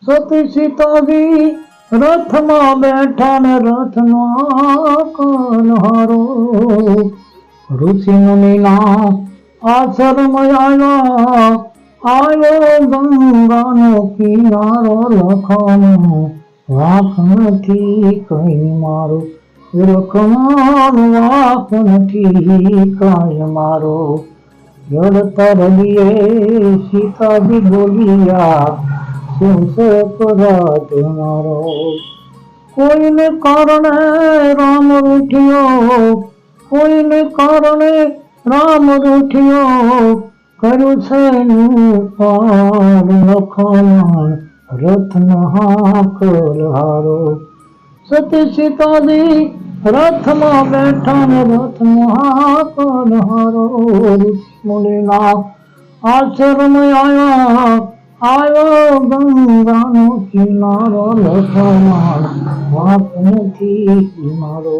સતી સીતાજી રથમાં બેઠા ને રથનો કનહારો ઋષિ મુનિના આશ્રમ આવ્યો ગંગાનો કિનારો લખવાનો વાંક નથી કઈ મારો લખવાનો વાંક નથી કઈ મારો જડતા હૃદયે સીતાજી બોલ્યા શું છે અપરાધ મારો કોઈને કારણે રામ રૂઠ્યો કોઈને કારણે રામ રૂઠ્યો કર્યું છે પાર લખન રથનો હાકલ હારો સતી સીતાજી રથમાં બેઠા ને રથનો હાકલ હારો મુનિના આશ્રમ આવ્યો ગંગાનો કિનારો લખવાનો વાંક નથી મારો